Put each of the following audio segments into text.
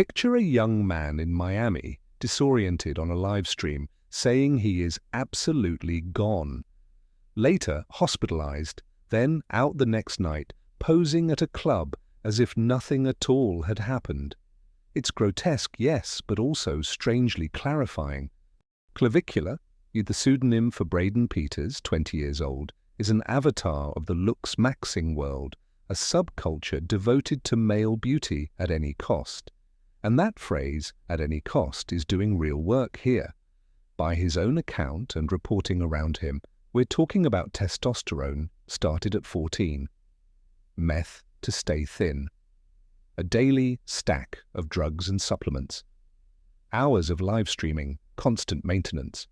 Picture a young man in Miami, disoriented on a live stream, saying he is absolutely gone. Later, hospitalized, then out the next night, posing at a club as if nothing at all had happened. It's grotesque, yes, but also strangely clarifying. Clavicular, the pseudonym for Braden Peters, 20 years old, is an avatar of the Looksmaxxing world, a subculture devoted to male beauty at any cost. And that phrase, at any cost, is doing real work here. By his own account and reporting around him, we're talking about testosterone started at 14. Meth to stay thin. A daily stack of drugs and supplements. Hours of live streaming, constant maintenance.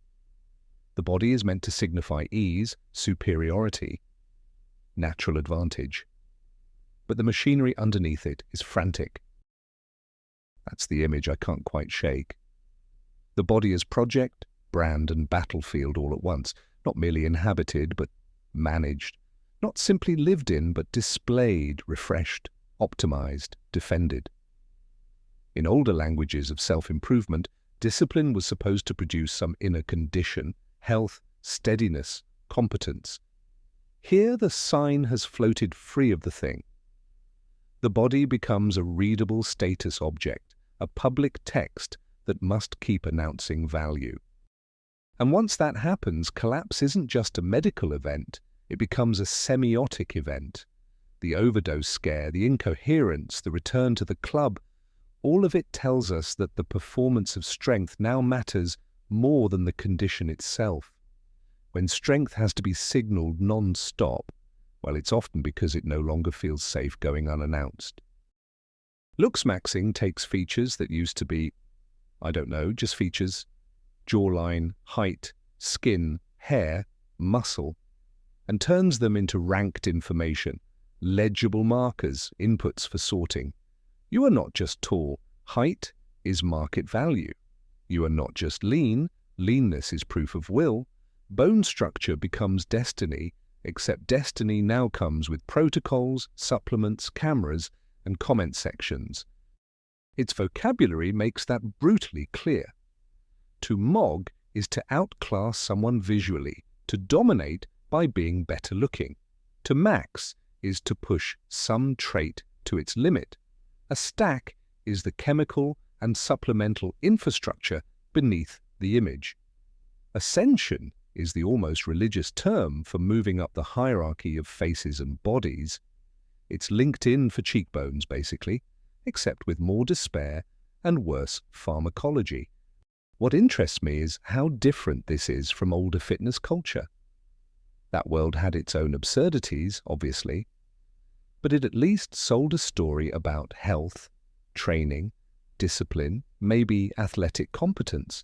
The body is meant to signify ease, superiority, natural advantage. But the machinery underneath it is frantic. That's the image I can't quite shake. The body is project, brand and battlefield all at once, not merely inhabited but managed, not simply lived in but displayed, refreshed, optimized, defended. In older languages of self-improvement, discipline was supposed to produce some inner condition, health, steadiness, competence. Here the sign has floated free of the thing. The body becomes a readable status object, a public text that must keep announcing value. And once that happens, collapse isn't just a medical event, it becomes a semiotic event. The overdose scare, the incoherence, the return to the club, all of it tells us that the performance of strength now matters more than the condition itself. When strength has to be signaled non-stop, well, it's often because it no longer feels safe going unannounced. Looksmaxxing takes features that used to be, just features, jawline, height, skin, hair, muscle, and turns them into ranked information, legible markers, inputs for sorting. You are not just tall. Height is market value. You are not just lean. Leanness is proof of will. Bone structure becomes destiny, except destiny now comes with protocols, supplements, cameras, and comment sections. Its vocabulary makes that brutally clear. To mog is to outclass someone visually, to dominate by being better looking. To max is to push some trait to its limit. A stack is the chemical and supplemental infrastructure beneath the image. Ascension is the almost religious term for moving up the hierarchy of faces and bodies. It's LinkedIn for cheekbones, basically, except with more despair and worse pharmacology. What interests me is how different this is from older fitness culture. That world had its own absurdities, obviously, but it at least sold a story about health, training, discipline, maybe athletic competence.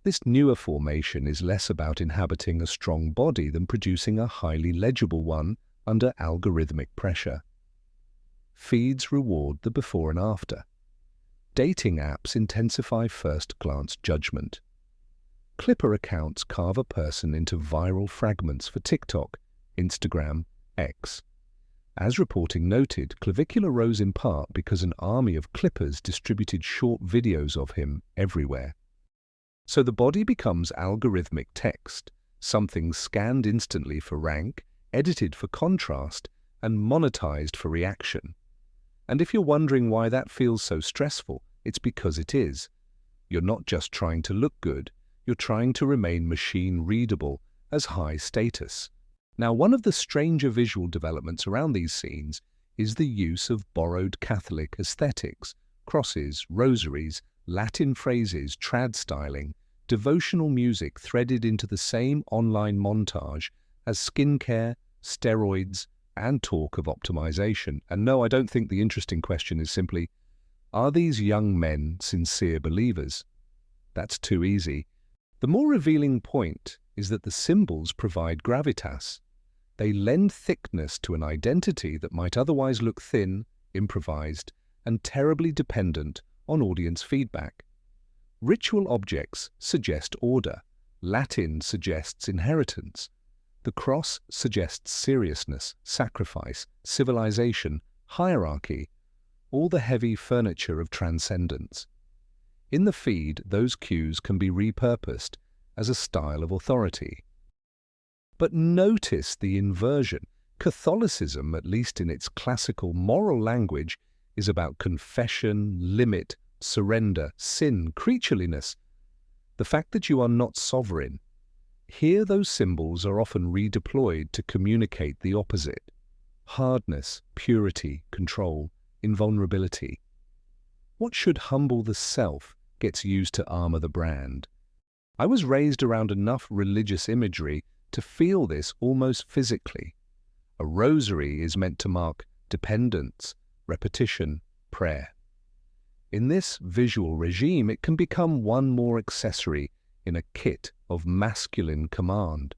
This newer formation is less about inhabiting a strong body than producing a highly legible one under algorithmic pressure. Feeds reward the before and after. Dating apps intensify first-glance judgment. Clipper accounts carve a person into viral fragments for TikTok, Instagram, X. As reporting noted, Clavicular rose in part because an army of clippers distributed short videos of him everywhere. So the body becomes algorithmic text, something scanned instantly for rank, edited for contrast, and monetized for reaction. And if you're wondering why that feels so stressful, it's because it is. You're not just trying to look good, you're trying to remain machine-readable as high status. Now, one of the stranger visual developments around these scenes is the use of borrowed Catholic aesthetics, crosses, rosaries, Latin phrases, trad styling, devotional music threaded into the same online montage as skincare, steroids, and talk of optimization. And no, I don't think the interesting question is simply, are these young men sincere believers? That's too easy. The more revealing point is that the symbols provide gravitas. They lend thickness to an identity that might otherwise look thin, improvised, and terribly dependent on audience feedback. Ritual objects suggest order. Latin suggests inheritance. The cross suggests seriousness, sacrifice, civilization, hierarchy. all the heavy furniture of transcendence. In the feed, those cues can be repurposed as a style of authority. But notice the inversion. Catholicism, at least in its classical moral language, is about confession, limit, surrender, sin, creatureliness. The fact that you are not sovereign. Here those symbols are often redeployed to communicate the opposite. Hardness, purity, control, invulnerability. What should humble the self gets used to armor the brand. I was raised around enough religious imagery to feel this almost physically. A rosary is meant to mark dependence, repetition, prayer. In this visual regime, it can become one more accessory in a kit of masculine command.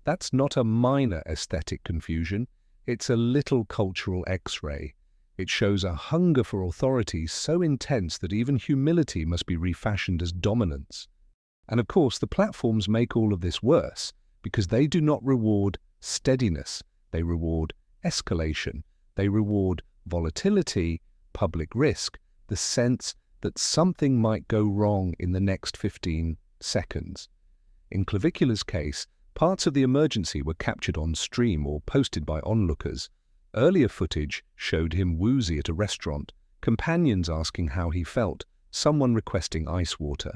That's not a minor aesthetic confusion, it's a little cultural X-ray. It shows a hunger for authority so intense that even humility must be refashioned as dominance. And of course, the platforms make all of this worse because they do not reward steadiness. They reward escalation. They reward volatility, public risk, the sense that something might go wrong in the next 15 seconds. In Clavicula's case, parts of the emergency were captured on stream or posted by onlookers. Earlier footage showed him woozy at a restaurant, companions asking how he felt, someone requesting ice water,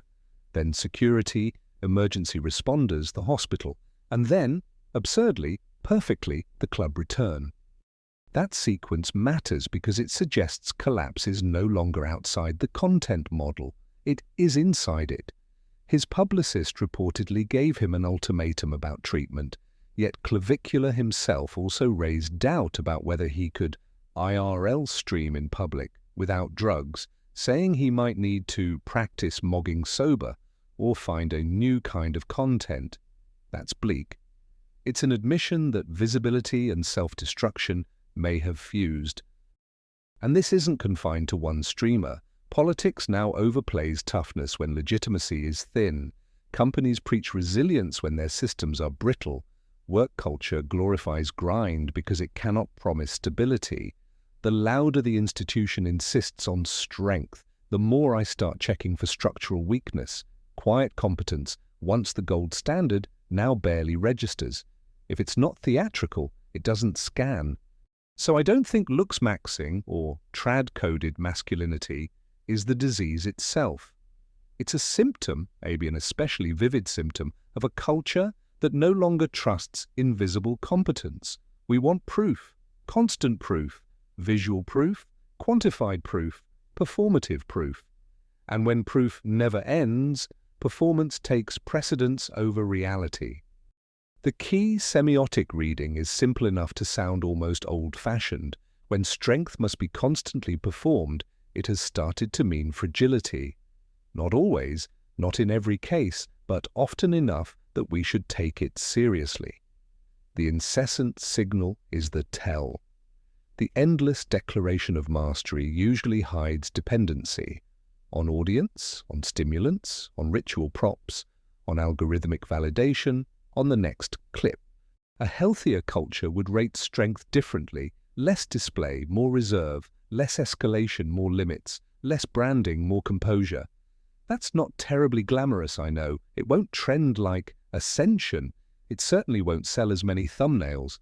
then security, emergency responders, the hospital, and then, absurdly, perfectly, the club return. That sequence matters because it suggests collapse is no longer outside the content model. It is inside it. His publicist reportedly gave him an ultimatum about treatment, yet Clavicula himself also raised doubt about whether he could IRL stream in public without drugs, saying he might need to practice mogging sober or find a new kind of content. That's bleak. It's an admission that visibility and self-destruction may have fused. And this isn't confined to one streamer. Politics now overplays toughness when legitimacy is thin. Companies preach resilience when their systems are brittle. Work culture glorifies grind because it cannot promise stability. The louder the institution insists on strength, the more I start checking for structural weakness. Quiet competence, once the gold standard, now barely registers. If it's not theatrical, it doesn't scan. So I don't think Looksmaxxing, or trad-coded masculinity, is the disease itself. It's a symptom, maybe an especially vivid symptom, of a culture that no longer trusts invisible competence. We want proof, constant proof, visual proof, quantified proof, performative proof. And when proof never ends, performance takes precedence over reality. The key semiotic reading is simple enough to sound almost old-fashioned. When strength must be constantly performed, it has started to mean fragility. Not always, not in every case, but often enough that we should take it seriously. The incessant signal is the tell. The endless declaration of mastery usually hides dependency on audience, on stimulants, on ritual props, on algorithmic validation, on the next clip. A healthier culture would rate strength differently, less display, more reserve, less escalation, more limits, less branding, more composure. That's not terribly glamorous, I know. It won't trend like ascension. It certainly won't sell as many thumbnails.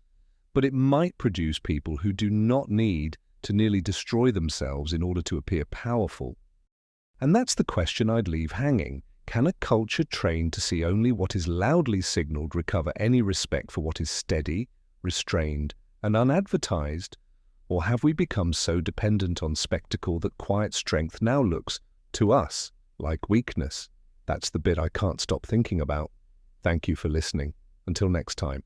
But it might produce people who do not need to nearly destroy themselves in order to appear powerful. And that's the question I'd leave hanging. Can a culture trained to see only what is loudly signaled recover any respect for what is steady, restrained, and unadvertised? Or have we become so dependent on spectacle that quiet strength now looks, to us, like weakness? That's the bit I can't stop thinking about. Thank you for listening. Until next time.